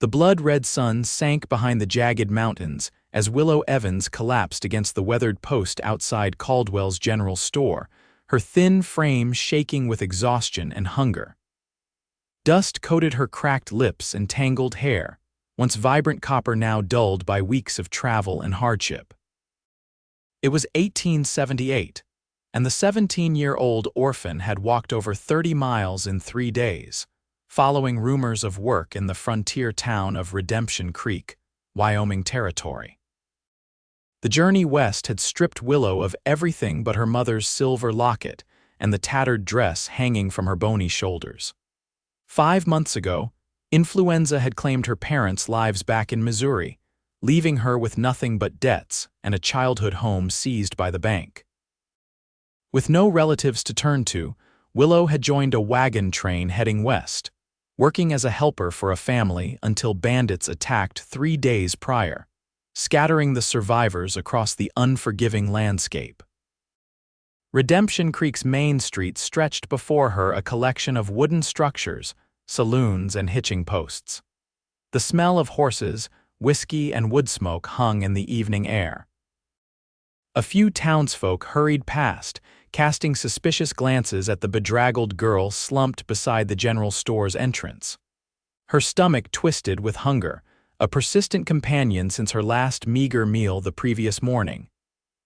The blood-red sun sank behind the jagged mountains as Willow Evans collapsed against the weathered post outside Caldwell's general store, her thin frame shaking with exhaustion and hunger. Dust coated her cracked lips and tangled hair, once vibrant copper now dulled by weeks of travel and hardship. It was 1878, and the 17-year-old Orphan had walked over 30 miles in 3 days, following rumors of work in the frontier town of Redemption Creek, Wyoming territory. The journey west had stripped Willow of everything but her mother's silver locket and the tattered dress hanging from her bony shoulders. 5 months ago, influenza had claimed her parents' lives back in Missouri, leaving her with nothing but debts and a childhood home seized by the bank. With no relatives to turn to, Willow had joined a wagon train heading west, working as a helper for a family until bandits attacked 3 days prior, scattering the survivors across the unforgiving landscape. Redemption Creek's main street stretched before her, a collection of wooden structures, saloons, and hitching posts. The smell of horses, whiskey, and wood smoke hung in the evening air. A few townsfolk hurried past, casting suspicious glances at the bedraggled girl slumped beside the general store's entrance. Her stomach twisted with hunger, a persistent companion since her last meager meal the previous morning.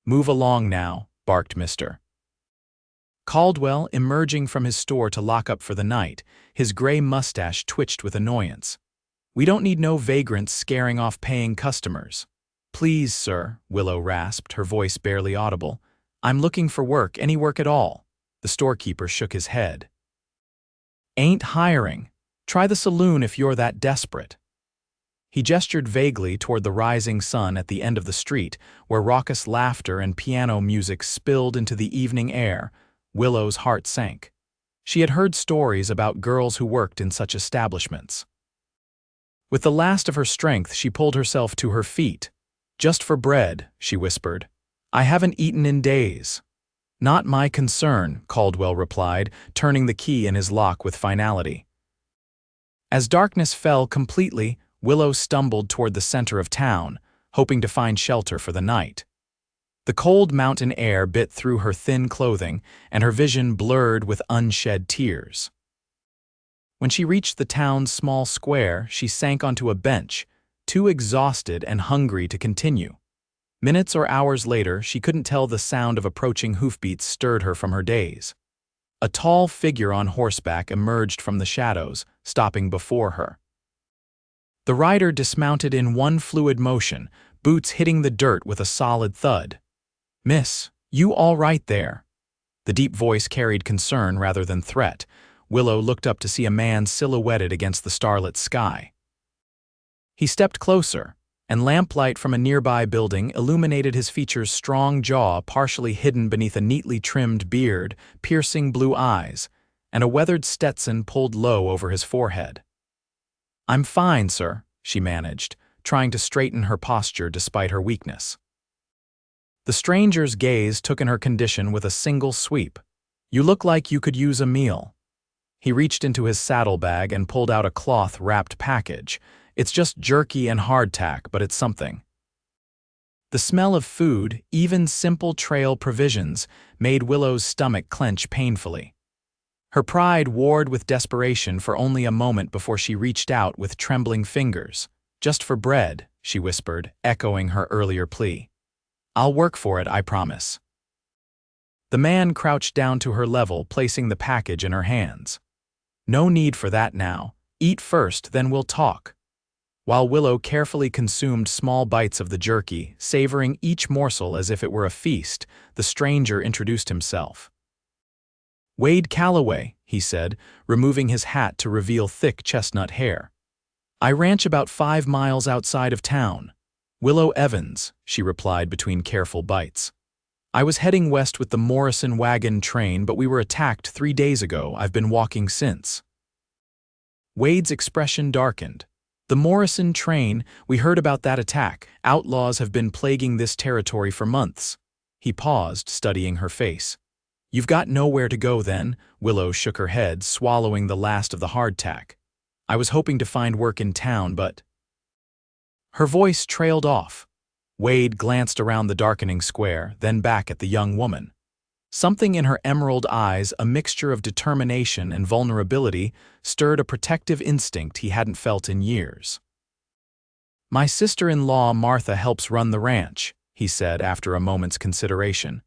"Move along now," barked Mr. Caldwell, emerging from his store to lock up for the night, his gray mustache twitched with annoyance. "We don't need no vagrants scaring off paying customers." "Please, sir," Willow rasped, her voice barely audible. "I'm looking for work, any work at all." The storekeeper shook his head. "Ain't hiring. Try the saloon if you're that desperate." He gestured vaguely toward the rising sun at the end of the street, where raucous laughter and piano music spilled into the evening air. Willow's heart sank. She had heard stories about girls who worked in such establishments. With the last of her strength, she pulled herself to her feet. "Just for bread," she whispered. "I haven't eaten in days." "Not my concern," Caldwell replied, turning the key in his lock with finality. As darkness fell completely, Willow stumbled toward the center of town, hoping to find shelter for the night. The cold mountain air bit through her thin clothing, and her vision blurred with unshed tears. When she reached the town's small square, she sank onto a bench, too exhausted and hungry to continue. Minutes or hours later, she couldn't tell, the sound of approaching hoofbeats stirred her from her daze. A tall figure on horseback emerged from the shadows, stopping before her. The rider dismounted in one fluid motion, boots hitting the dirt with a solid thud. "Miss, you all right there?" The deep voice carried concern rather than threat. Willow looked up to see a man silhouetted against the starlit sky. He stepped closer, and lamplight from a nearby building illuminated his features' strong jaw partially hidden beneath a neatly trimmed beard, piercing blue eyes, and a weathered Stetson pulled low over his forehead. "I'm fine, sir," she managed, trying to straighten her posture despite her weakness. The stranger's gaze took in her condition with a single sweep. "You look like you could use a meal." He reached into his saddlebag and pulled out a cloth-wrapped package. "It's just jerky and hardtack, but it's something." The smell of food, even simple trail provisions, made Willow's stomach clench painfully. Her pride warred with desperation for only a moment before she reached out with trembling fingers. "Just for bread," she whispered, echoing her earlier plea. "I'll work for it, I promise." The man crouched down to her level, placing the package in her hands. "No need for that now. Eat first, then we'll talk." While Willow carefully consumed small bites of the jerky, savoring each morsel as if it were a feast, the stranger introduced himself. "Wade Calloway," he said, removing his hat to reveal thick chestnut hair. "I ranch about 5 miles outside of town." "Willow Evans," she replied between careful bites. "I was heading west with the Morrison wagon train, but we were attacked 3 days ago. I've been walking since." Wade's expression darkened. "The Morrison train, we heard about that attack. Outlaws have been plaguing this territory for months." He paused, studying her face. "You've got nowhere to go then," Willow shook her head, swallowing the last of the hardtack. I was hoping to find work in town, but—" Her voice trailed off. Wade glanced around the darkening square, then back at the young woman. Something in her emerald eyes, a mixture of determination and vulnerability, stirred a protective instinct he hadn't felt in years. "My sister-in-law Martha helps run the ranch," he said after a moment's consideration.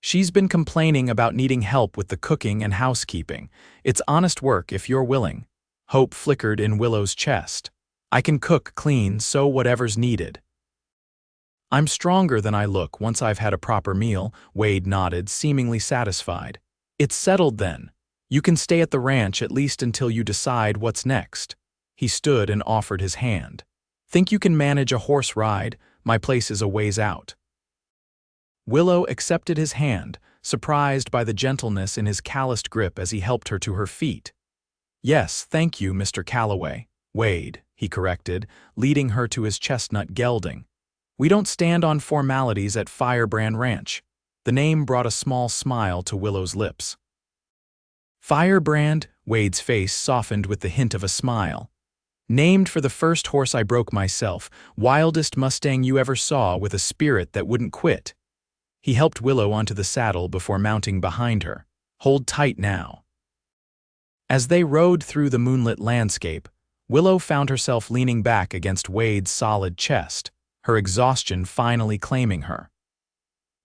"She's been complaining about needing help with the cooking and housekeeping. It's honest work if you're willing." Hope flickered in Willow's chest. "I can cook, clean, sew whatever's needed." "I'm stronger than I look once I've had a proper meal," Wade nodded, seemingly satisfied. "It's settled then. You can stay at the ranch at least until you decide what's next." He stood and offered his hand. "Think you can manage a horse ride? My place is a ways out." Willow accepted his hand, surprised by the gentleness in his calloused grip as he helped her to her feet. "Yes, thank you, Mr. Calloway. Wade," he corrected, leading her to his chestnut gelding. "We don't stand on formalities at Firebrand Ranch." The name brought a small smile to Willow's lips. "Firebrand?" Wade's face softened with the hint of a smile. "Named for the first horse I broke myself, wildest Mustang you ever saw with a spirit that wouldn't quit." He helped Willow onto the saddle before mounting behind her. "Hold tight now." As they rode through the moonlit landscape, Willow found herself leaning back against Wade's solid chest, her exhaustion finally claiming her.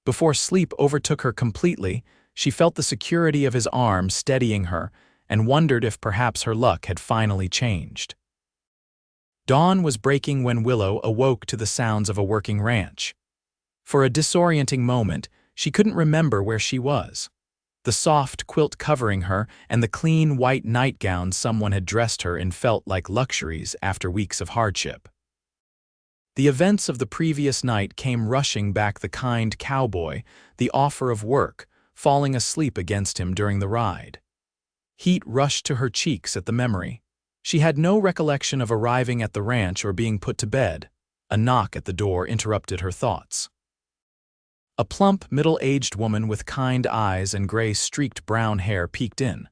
Before sleep overtook her completely, she felt the security of his arm steadying her and wondered if perhaps her luck had finally changed. Dawn was breaking when Willow awoke to the sounds of a working ranch. For a disorienting moment, she couldn't remember where she was. The soft quilt covering her and the clean white nightgown someone had dressed her in felt like luxuries after weeks of hardship. The events of the previous night came rushing back, the kind cowboy, the offer of work, falling asleep against him during the ride. Heat rushed to her cheeks at the memory. She had no recollection of arriving at the ranch or being put to bed. A knock at the door interrupted her thoughts. A plump, middle-aged woman with kind eyes and gray-streaked brown hair peeked in.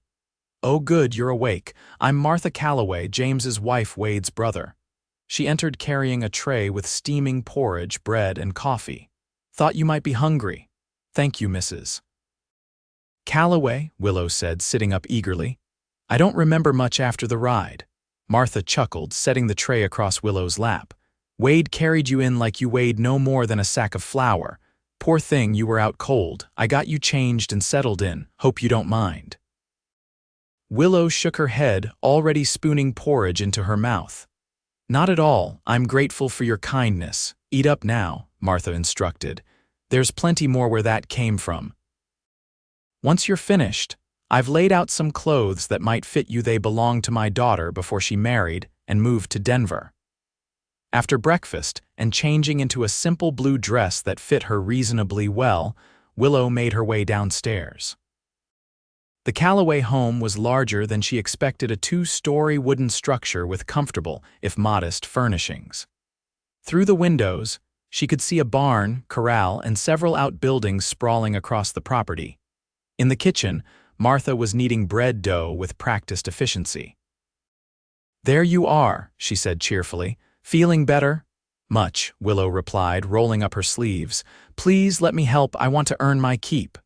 "Oh good, you're awake. I'm Martha Calloway, James's wife, Wade's brother." She entered carrying a tray with steaming porridge, bread, and coffee. "Thought you might be hungry." "Thank you, Mrs. Calloway," Willow said, sitting up eagerly. "I don't remember much after the ride." Martha chuckled, setting the tray across Willow's lap. "Wade carried you in like you weighed no more than a sack of flour. Poor thing, you were out cold. I got you changed and settled in. Hope you don't mind." Willow shook her head, already spooning porridge into her mouth. "Not at all. I'm grateful for your kindness. Eat up now," Martha instructed. "There's plenty more where that came from. Once you're finished, I've laid out some clothes that might fit you. They belonged to my daughter before she married and moved to Denver." After breakfast and changing into a simple blue dress that fit her reasonably well, Willow made her way downstairs. The Calloway home was larger than she expected, a two-story wooden structure with comfortable, if modest, furnishings. Through the windows, she could see a barn, corral, and several outbuildings sprawling across the property. In the kitchen, Martha was kneading bread dough with practiced efficiency. "There you are," she said cheerfully. "Feeling better?" "Much," Willow replied, rolling up her sleeves. "Please let me help. I want to earn my keep."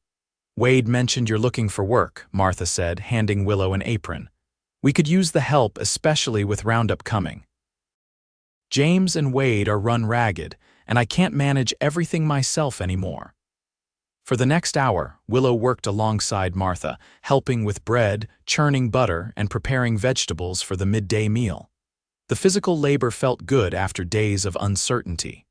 "Wade mentioned you're looking for work," Martha said, handing Willow an apron. "We could use the help, especially with Roundup coming. James and Wade are run ragged, and I can't manage everything myself anymore." For the next hour, Willow worked alongside Martha, helping with bread, churning butter, and preparing vegetables for the midday meal. The physical labor felt good after days of uncertainty.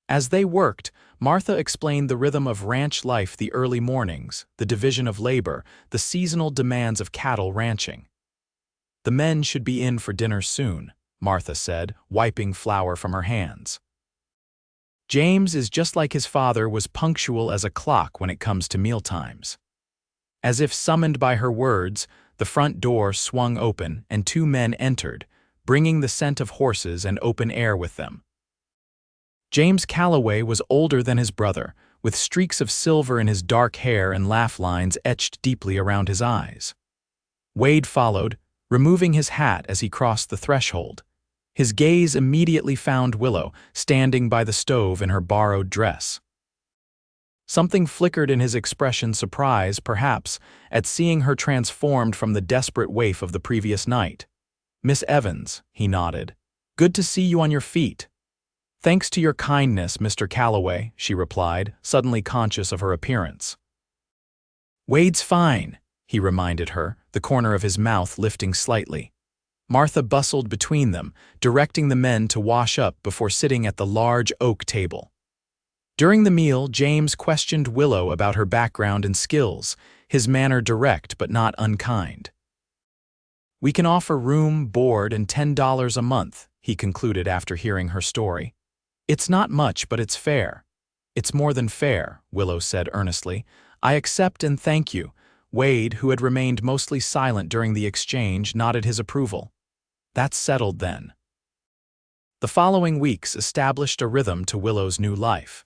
As they worked, Martha explained the rhythm of ranch life: the early mornings, the division of labor, the seasonal demands of cattle ranching. "The men should be in for dinner soon," Martha said, wiping flour from her hands. "James is just like his father, was punctual as a clock when it comes to mealtimes." As if summoned by her words, the front door swung open and two men entered, bringing the scent of horses and open air with them. James Calloway was older than his brother, with streaks of silver in his dark hair and laugh lines etched deeply around his eyes. Wade followed, removing his hat as he crossed the threshold. His gaze immediately found Willow, standing by the stove in her borrowed dress. Something flickered in his expression, surprise, perhaps, at seeing her transformed from the desperate waif of the previous night. "Miss Evans," he nodded. "Good to see you on your feet." "Thanks to your kindness, Mr. Calloway," she replied, suddenly conscious of her appearance. "Wade's fine," he reminded her, the corner of his mouth lifting slightly. Martha bustled between them, directing the men to wash up before sitting at the large oak table. During the meal, James questioned Willow about her background and skills, his manner direct but not unkind. "We can offer room, board, and $10 a month," he concluded after hearing her story. "It's not much, but it's fair." "It's more than fair," Willow said earnestly. "I accept and thank you." Wade, who had remained mostly silent during the exchange, nodded his approval. "That's settled then." The following weeks established a rhythm to Willow's new life.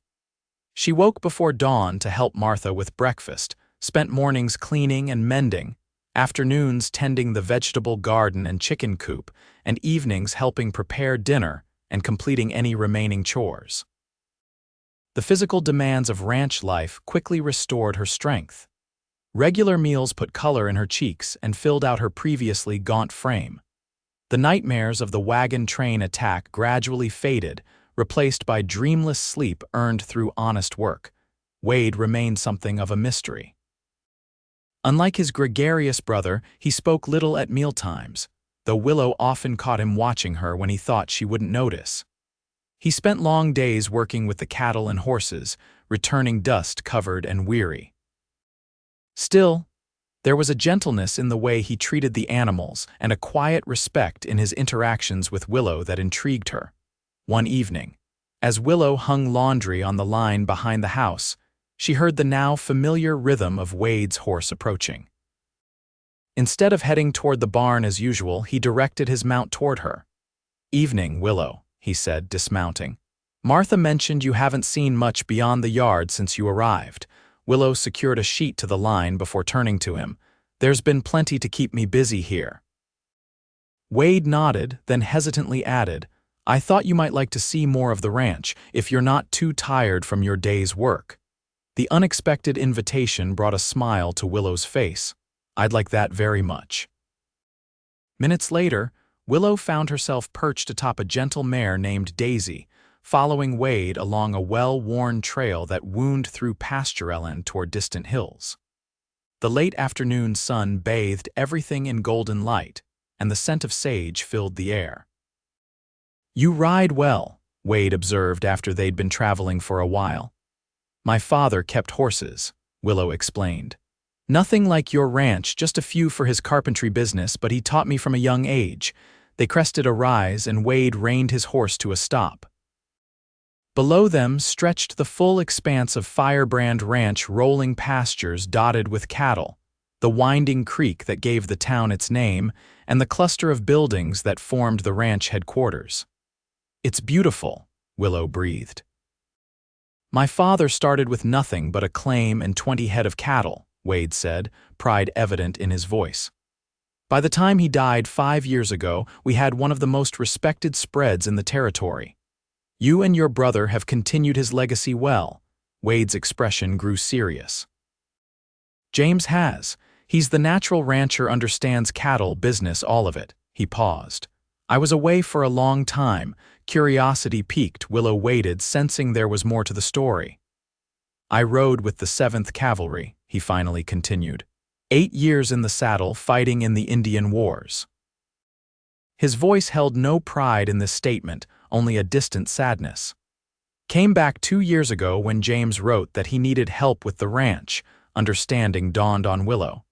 She woke before dawn to help Martha with breakfast, spent mornings cleaning and mending, afternoons tending the vegetable garden and chicken coop, and evenings helping prepare dinner and completing any remaining chores. The physical demands of ranch life quickly restored her strength. Regular meals put color in her cheeks and filled out her previously gaunt frame. The nightmares of the wagon train attack gradually faded, replaced by dreamless sleep earned through honest work. Wade remained something of a mystery. Unlike his gregarious brother, he spoke little at mealtimes, though Willow often caught him watching her when he thought she wouldn't notice. He spent long days working with the cattle and horses, returning dust-covered and weary. Still, there was a gentleness in the way he treated the animals and a quiet respect in his interactions with Willow that intrigued her. One evening, as Willow hung laundry on the line behind the house, she heard the now familiar rhythm of Wade's horse approaching. Instead of heading toward the barn as usual, he directed his mount toward her. "Evening, Willow," he said, dismounting. "Martha mentioned you haven't seen much beyond the yard since you arrived." Willow secured a sheet to the line before turning to him. "There's been plenty to keep me busy here." Wade nodded, then hesitantly added, "I thought you might like to see more of the ranch, if you're not too tired from your day's work." The unexpected invitation brought a smile to Willow's face. "I'd like that very much." Minutes later, Willow found herself perched atop a gentle mare named Daisy, following Wade along a well-worn trail that wound through pastureland toward distant hills. The late afternoon sun bathed everything in golden light, and the scent of sage filled the air. "You ride well," Wade observed after they'd been traveling for a while. "My father kept horses," Willow explained. "Nothing like your ranch, just a few for his carpentry business, but he taught me from a young age." They crested a rise, and Wade reined his horse to a stop. Below them stretched the full expanse of Firebrand Ranch, rolling pastures dotted with cattle, the winding creek that gave the town its name, and the cluster of buildings that formed the ranch headquarters. "It's beautiful," Willow breathed. "My father started with nothing but a claim and 20 head of cattle," Wade said, pride evident in his voice. "By the time he died 5 years ago, we had one of the most respected spreads in the territory. You and your brother have continued his legacy well." Wade's expression grew serious. "James has. He's the natural rancher, understands cattle, business, all of it." He paused. "I was away for a long time." Curiosity piqued, Willow waited, sensing there was more to the story. "I rode with the 7th Cavalry," he finally continued. 8 years in the saddle, fighting in the Indian Wars." His voice held no pride in this statement, only a distant sadness. "Came back 2 years ago when James wrote that he needed help with the ranch." Understanding dawned on Willow.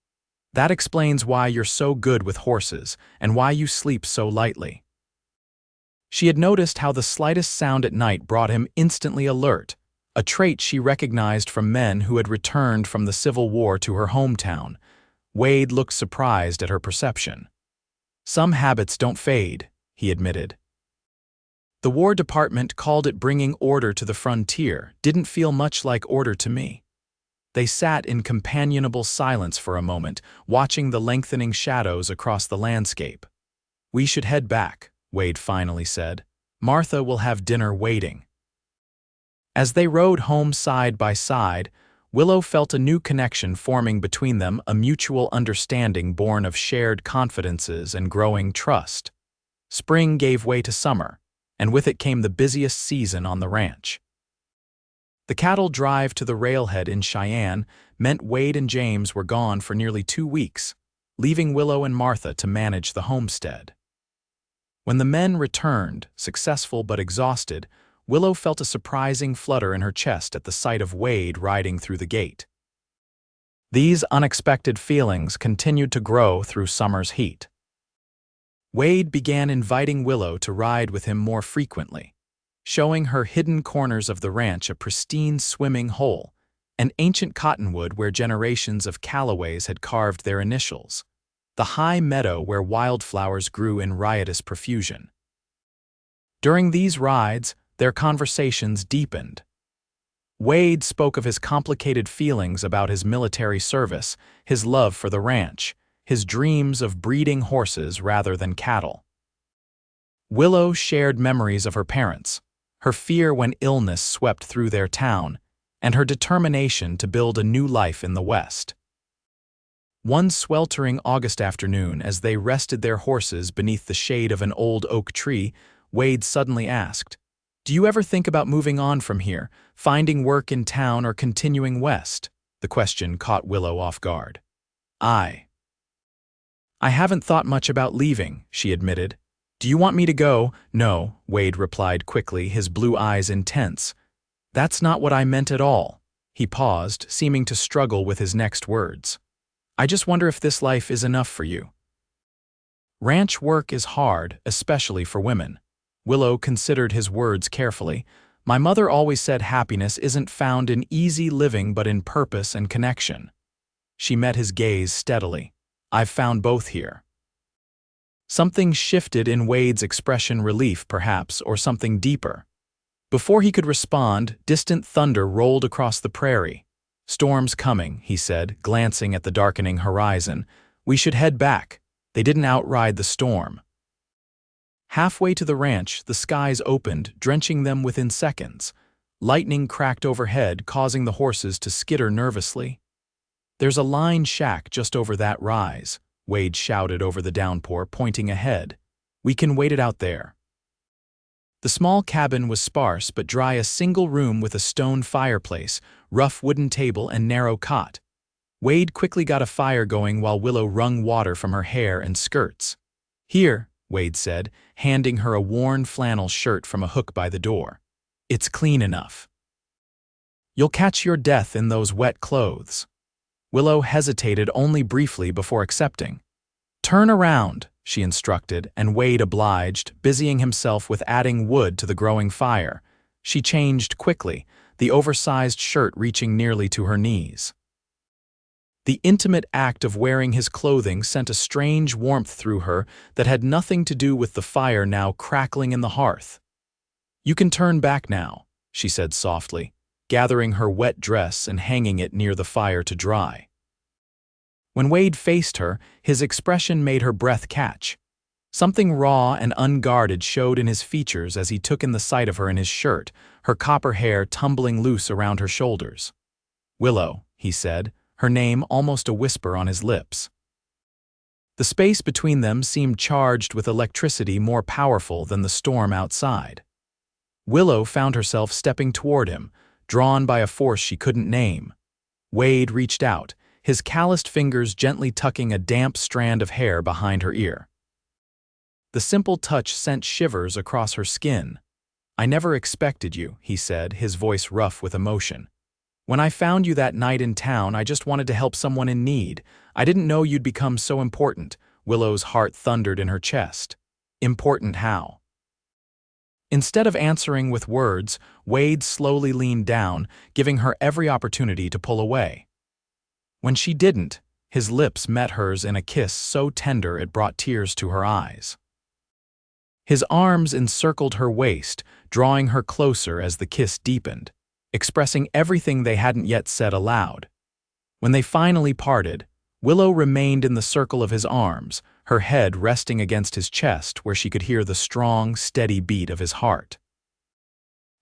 "That explains why you're so good with horses, and why you sleep so lightly." She had noticed how the slightest sound at night brought him instantly alert, a trait she recognized from men who had returned from the Civil War to her hometown. Wade looked surprised at her perception. "Some habits don't fade," he admitted. "The War Department called it bringing order to the frontier. Didn't feel much like order to me." They sat in companionable silence for a moment, watching the lengthening shadows across the landscape. "We should head back," Wade finally said. "Martha will have dinner waiting." As they rode home side by side, Willow felt a new connection forming between them, a mutual understanding born of shared confidences and growing trust. Spring gave way to summer, and with it came the busiest season on the ranch. The cattle drive to the railhead in Cheyenne meant Wade and James were gone for nearly 2 weeks, leaving Willow and Martha to manage the homestead. When the men returned, successful but exhausted, Willow felt a surprising flutter in her chest at the sight of Wade riding through the gate. These unexpected feelings continued to grow through summer's heat. Wade began inviting Willow to ride with him more frequently, showing her hidden corners of the ranch, a pristine swimming hole, an ancient cottonwood where generations of Calloways had carved their initials, the high meadow where wildflowers grew in riotous profusion. During these rides, their conversations deepened. Wade spoke of his complicated feelings about his military service, his love for the ranch, his dreams of breeding horses rather than cattle. Willow shared memories of her parents, her fear when illness swept through their town, and her determination to build a new life in the West. One sweltering August afternoon, as they rested their horses beneath the shade of an old oak tree, Wade suddenly asked, "Do you ever think about moving on from here, finding work in town or continuing west?" The question caught Willow off guard. "I haven't thought much about leaving," she admitted. "Do you want me to go?" "No," Wade replied quickly, his blue eyes intense. "That's not what I meant at all." He paused, seeming to struggle with his next words. "I just wonder if this life is enough for you." Ranch work is hard, especially for women. Willow considered his words carefully. "My mother always said happiness isn't found in easy living but in purpose and connection." She met his gaze steadily. "I've found both here." Something shifted in Wade's expression, relief perhaps, or something deeper. Before he could respond, distant thunder rolled across the prairie. "Storm's coming," he said, glancing at the darkening horizon. "We should head back." They didn't outride the storm. Halfway to the ranch, the skies opened, drenching them within seconds. Lightning cracked overhead, causing the horses to skitter nervously. "There's a line shack just over that rise," Wade shouted over the downpour, pointing ahead. "We can wait it out there." The small cabin was sparse but dry, a single room with a stone fireplace, rough wooden table, and narrow cot. Wade quickly got a fire going while Willow wrung water from her hair and skirts. "Here," Wade said, handing her a worn flannel shirt from a hook by the door. "It's clean enough." "You'll catch your death in those wet clothes." Willow hesitated only briefly before accepting. "Turn around," she instructed, and Wade obliged, busying himself with adding wood to the growing fire. She changed quickly, the oversized shirt reaching nearly to her knees. The intimate act of wearing his clothing sent a strange warmth through her that had nothing to do with the fire now crackling in the hearth. "You can turn back now," she said softly, gathering her wet dress and hanging it near the fire to dry. When Wade faced her, his expression made her breath catch. Something raw and unguarded showed in his features as he took in the sight of her in his shirt, her copper hair tumbling loose around her shoulders. "Willow," he said, her name almost a whisper on his lips. The space between them seemed charged with electricity more powerful than the storm outside. Willow found herself stepping toward him, drawn by a force she couldn't name. Wade reached out, his calloused fingers gently tucking a damp strand of hair behind her ear. The simple touch sent shivers across her skin. "I never expected you," he said, his voice rough with emotion. "When I found you that night in town, I just wanted to help someone in need. I didn't know you'd become so important." Willow's heart thundered in her chest. "Important how?" Instead of answering with words, Wade slowly leaned down, giving her every opportunity to pull away. When she didn't, his lips met hers in a kiss so tender it brought tears to her eyes. His arms encircled her waist, drawing her closer as the kiss deepened, expressing everything they hadn't yet said aloud. When they finally parted, Willow remained in the circle of his arms, her head resting against his chest where she could hear the strong, steady beat of his heart.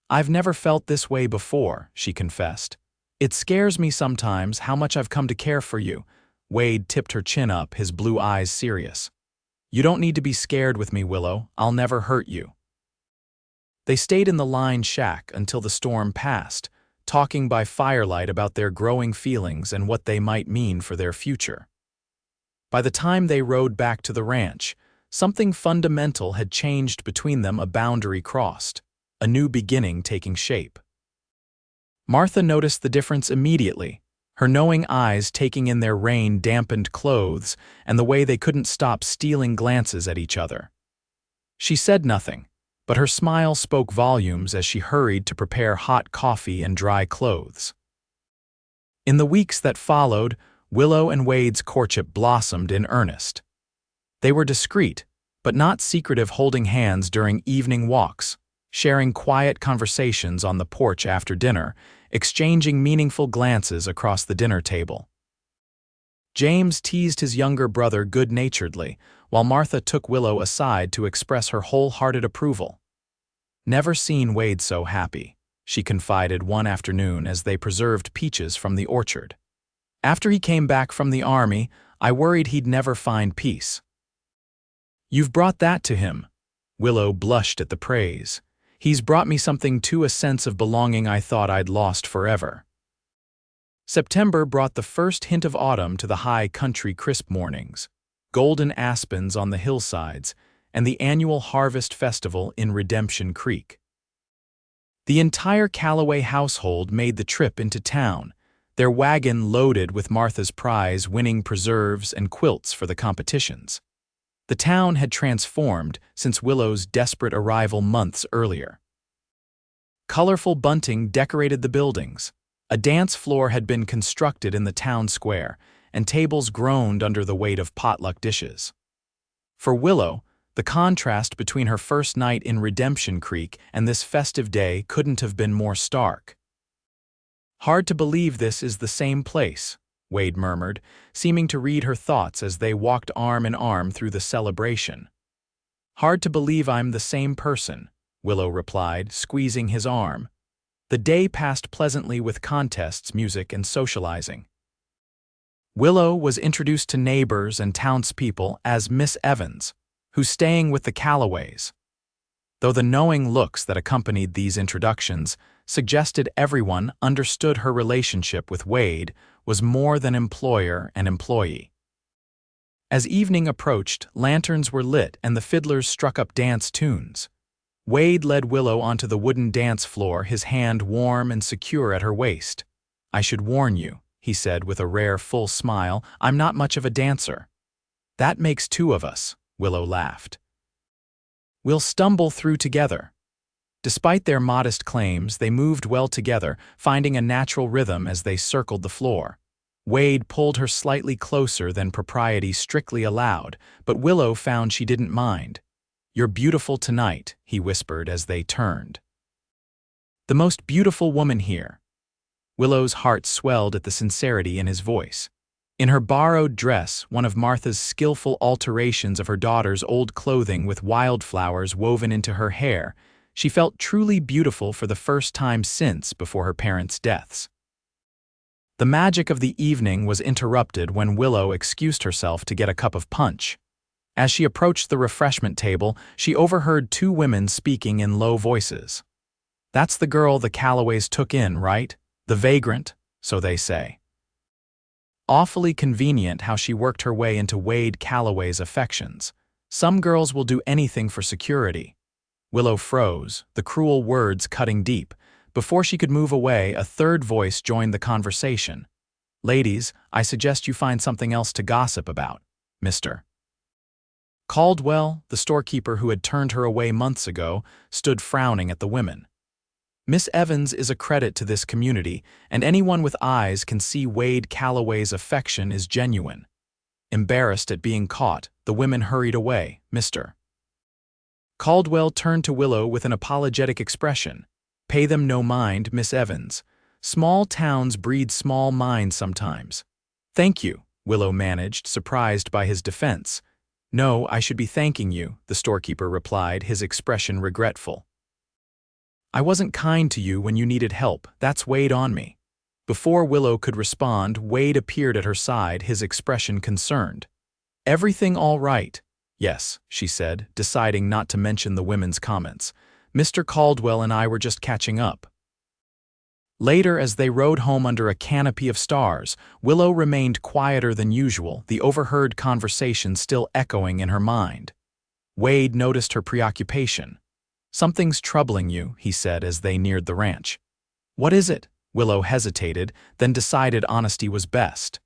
"I've never felt this way before," she confessed. "It scares me sometimes how much I've come to care for you." Wade tipped her chin up, his blue eyes serious. "You don't need to be scared with me, Willow. I'll never hurt you." They stayed in the lined shack until the storm passed, talking by firelight about their growing feelings and what they might mean for their future. By the time they rode back to the ranch, something fundamental had changed between them, a boundary crossed, a new beginning taking shape. Martha noticed the difference immediately, her knowing eyes taking in their rain-dampened clothes and the way they couldn't stop stealing glances at each other. She said nothing, but her smile spoke volumes as she hurried to prepare hot coffee and dry clothes. In the weeks that followed, Willow and Wade's courtship blossomed in earnest. They were discreet, but not secretive, holding hands during evening walks, sharing quiet conversations on the porch after dinner, exchanging meaningful glances across the dinner table. James teased his younger brother good-naturedly, while Martha took Willow aside to express her wholehearted approval. "Never seen Wade so happy," she confided one afternoon as they preserved peaches from the orchard. "After he came back from the army, I worried he'd never find peace." "You've brought that to him." Willow blushed at the praise. "He's brought me something too, a sense of belonging I thought I'd lost forever." September brought the first hint of autumn to the high country crisp mornings, golden aspens on the hillsides, and the annual harvest festival in Redemption Creek. The entire Calloway household made the trip into town, their wagon loaded with Martha's prize, winning preserves and quilts for the competitions. The town had transformed since Willow's desperate arrival months earlier. Colorful bunting decorated the buildings. A dance floor had been constructed in the town square, and tables groaned under the weight of potluck dishes. For Willow, the contrast between her first night in Redemption Creek and this festive day couldn't have been more stark. "Hard to believe this is the same place," Wade murmured, seeming to read her thoughts as they walked arm in arm through the celebration. "Hard to believe I'm the same person," Willow replied, squeezing his arm. The day passed pleasantly with contests, music, and socializing. Willow was introduced to neighbors and townspeople as Miss Evans, who's staying with the Calloways. Though the knowing looks that accompanied these introductions suggested everyone understood her relationship with Wade was more than employer and employee. As evening approached, lanterns were lit and the fiddlers struck up dance tunes. Wade led Willow onto the wooden dance floor, his hand warm and secure at her waist. "I should warn you," he said with a rare full smile, "I'm not much of a dancer." "That makes two of us," Willow laughed. "We'll stumble through together." Despite their modest claims, they moved well together, finding a natural rhythm as they circled the floor. Wade pulled her slightly closer than propriety strictly allowed, but Willow found she didn't mind. "You're beautiful tonight," he whispered as they turned. "The most beautiful woman here." Willow's heart swelled at the sincerity in his voice. In her borrowed dress, one of Martha's skillful alterations of her daughter's old clothing with wildflowers woven into her hair, she felt truly beautiful for the first time since before her parents' deaths. The magic of the evening was interrupted when Willow excused herself to get a cup of punch. As she approached the refreshment table, she overheard two women speaking in low voices. "That's the girl the Calloways took in, right? The vagrant, so they say." Awfully convenient how she worked her way into Wade Calloway's affections. "Some girls will do anything for security." Willow froze, the cruel words cutting deep. Before she could move away, a third voice joined the conversation. "Ladies, I suggest you find something else to gossip about, Mr. Caldwell," the storekeeper who had turned her away months ago, stood frowning at the women. "Miss Evans is a credit to this community, and anyone with eyes can see Wade Calloway's affection is genuine." Embarrassed at being caught, the women hurried away. "Mr. Caldwell turned to Willow with an apologetic expression. "Pay them no mind, Miss Evans. Small towns breed small minds sometimes. Thank you, Willow managed, surprised by his defense. No, I should be thanking you, the storekeeper replied, his expression regretful. I wasn't kind to you when you needed help, that's weighed on me. Before Willow could respond, Wade appeared at her side, his expression concerned. Everything all right? Yes, she said, deciding not to mention the women's comments. Mr. Caldwell and I were just catching up. Later, as they rode home under a canopy of stars, Willow remained quieter than usual, the overheard conversation still echoing in her mind. Wade noticed her preoccupation. Something's troubling you, he said as they neared the ranch. What is it? Willow hesitated, then decided honesty was best.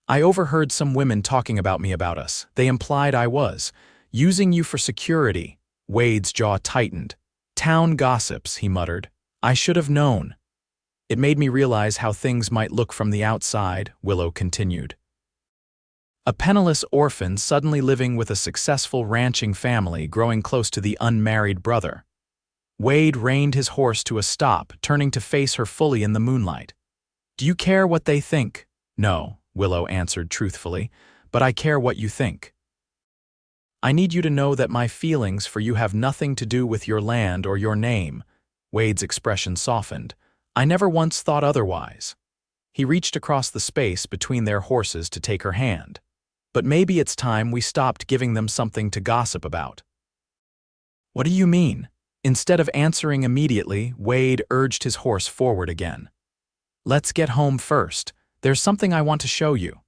I overheard some women talking about me about us. They implied I was using you for security. Wade's jaw tightened. Town gossips, he muttered. I should have known. It made me realize how things might look from the outside, Willow continued. A penniless orphan suddenly living with a successful ranching family growing close to the unmarried brother. Wade reined his horse to a stop, turning to face her fully in the moonlight. Do you care what they think? No, Willow answered truthfully, but I care what you think. I need you to know that my feelings for you have nothing to do with your land or your name. Wade's expression softened. I never once thought otherwise. He reached across the space between their horses to take her hand. But maybe it's time we stopped giving them something to gossip about. What do you mean? Instead of answering immediately, Wade urged his horse forward again. Let's get home first. There's something I want to show you.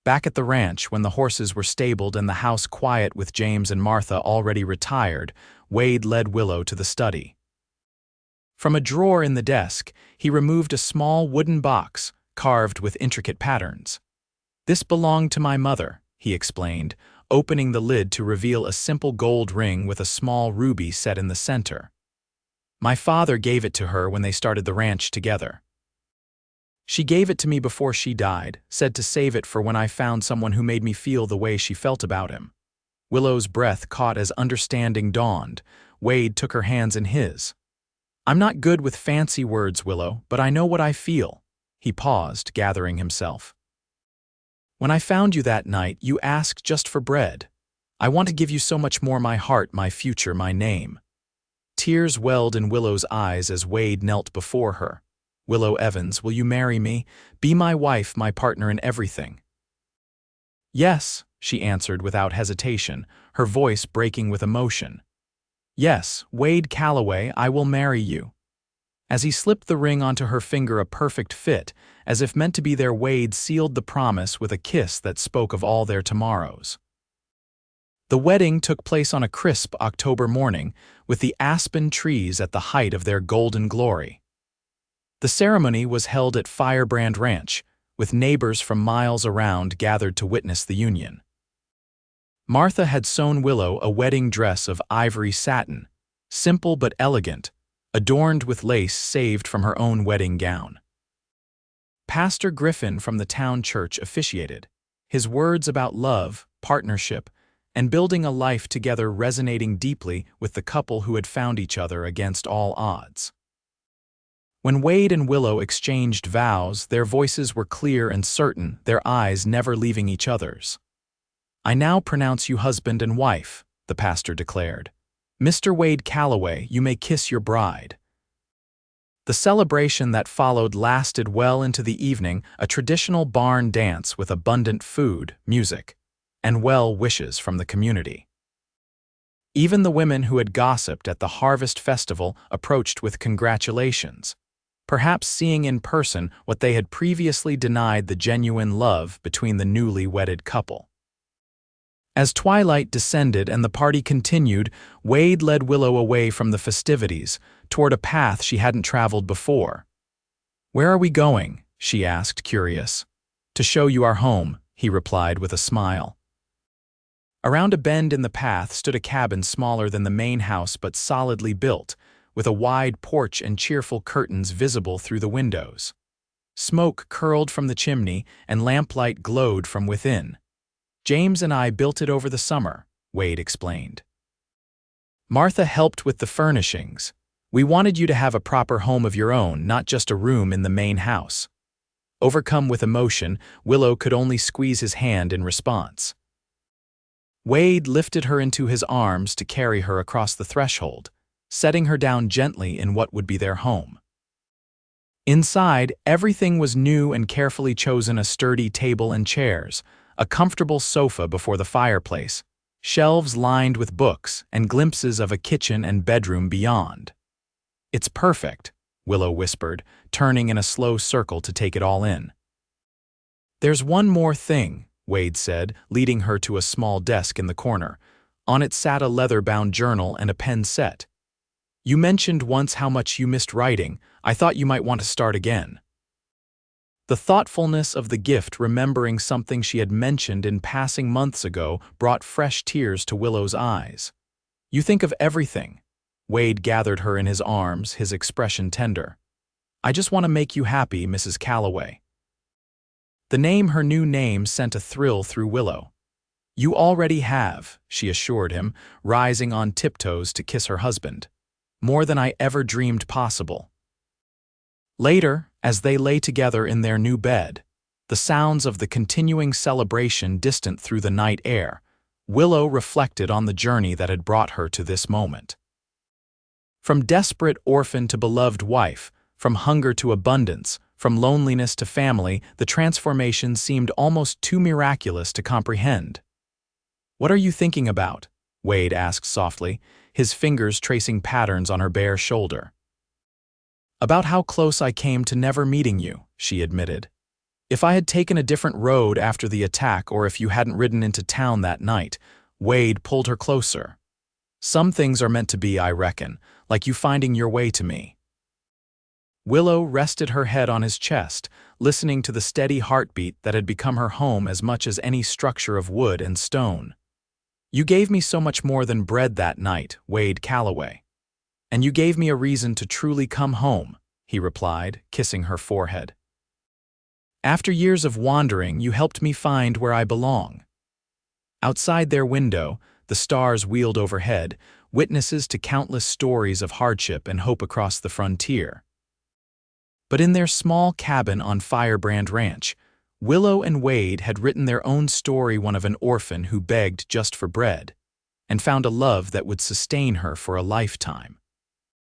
Back at the ranch, when the horses were stabled and the house quiet with James and Martha already retired, Wade led Willow to the study. From a drawer in the desk, he removed a small wooden box, carved with intricate patterns. This belonged to my mother, he explained, opening the lid to reveal a simple gold ring with a small ruby set in the center. My father gave it to her when they started the ranch together. She gave it to me before she died, said to save it for when I found someone who made me feel the way she felt about him. Willow's breath caught as understanding dawned. Wade took her hands in his. I'm not good with fancy words, Willow, but I know what I feel. He paused, gathering himself. When I found you that night, you asked just for bread. I want to give you so much more: my heart, my future, my name. Tears welled in Willow's eyes as Wade knelt before her. Willow Evans, will you marry me? Be my wife, my partner in everything. Yes, she answered without hesitation, her voice breaking with emotion. Yes, Wade Calloway, I will marry you. As he slipped the ring onto her finger, a perfect fit, as if meant to be there, Wade sealed the promise with a kiss that spoke of all their tomorrows. The wedding took place on a crisp October morning, with the aspen trees at the height of their golden glory. The ceremony was held at Firebrand Ranch, with neighbors from miles around gathered to witness the union. Martha had sewn Willow a wedding dress of ivory satin, simple but elegant, adorned with lace saved from her own wedding gown. Pastor Griffin from the town church officiated, his words about love, partnership, and building a life together resonating deeply with the couple who had found each other against all odds. When Wade and Willow exchanged vows, their voices were clear and certain, their eyes never leaving each other's. I now pronounce you husband and wife, the pastor declared. Mr. Wade Calloway, you may kiss your bride. The celebration that followed lasted well into the evening, a traditional barn dance with abundant food, music, and well wishes from the community. Even the women who had gossiped at the harvest festival approached with congratulations, perhaps seeing in person what they had previously denied: the genuine love between the newly wedded couple. As twilight descended and the party continued, Wade led Willow away from the festivities, toward a path she hadn't traveled before. Where are we going? She asked, curious. To show you our home, he replied with a smile. Around a bend in the path stood a cabin smaller than the main house but solidly built, with a wide porch and cheerful curtains visible through the windows. Smoke curled from the chimney and lamplight glowed from within. James and I built it over the summer, Wade explained. Martha helped with the furnishings. We wanted you to have a proper home of your own, not just a room in the main house. Overcome with emotion, Willow could only squeeze his hand in response. Wade lifted her into his arms to carry her across the threshold, setting her down gently in what would be their home. Inside, everything was new and carefully chosen: a sturdy table and chairs, a comfortable sofa before the fireplace, shelves lined with books, and glimpses of a kitchen and bedroom beyond. "It's perfect," Willow whispered, turning in a slow circle to take it all in. "There's one more thing," Wade said, leading her to a small desk in the corner. On it sat a leather-bound journal and a pen set. "You mentioned once how much you missed writing. I thought you might want to start again." The thoughtfulness of the gift, remembering something she had mentioned in passing months ago, brought fresh tears to Willow's eyes. "You think of everything." Wade gathered her in his arms, his expression tender. "I just want to make you happy, Mrs. Calloway." The name, her new name, sent a thrill through Willow. "You already have," she assured him, rising on tiptoes to kiss her husband. "More than I ever dreamed possible." Later, as they lay together in their new bed, the sounds of the continuing celebration distant through the night air, Willow reflected on the journey that had brought her to this moment. From desperate orphan to beloved wife, from hunger to abundance, from loneliness to family, the transformation seemed almost too miraculous to comprehend. "What are you thinking about?" Wade asked softly, his fingers tracing patterns on her bare shoulder. "About how close I came to never meeting you," she admitted. "If I had taken a different road after the attack, or if you hadn't ridden into town that night," Wade pulled her closer. "Some things are meant to be, I reckon, like you finding your way to me." Willow rested her head on his chest, listening to the steady heartbeat that had become her home as much as any structure of wood and stone. "You gave me so much more than bread that night, Wade Calloway. And you gave me a reason to truly come home," he replied, kissing her forehead. "After years of wandering, you helped me find where I belong." Outside their window, the stars wheeled overhead, witnesses to countless stories of hardship and hope across the frontier. But in their small cabin on Firebrand Ranch, Willow and Wade had written their own story, one of an orphan who begged just for bread, and found a love that would sustain her for a lifetime.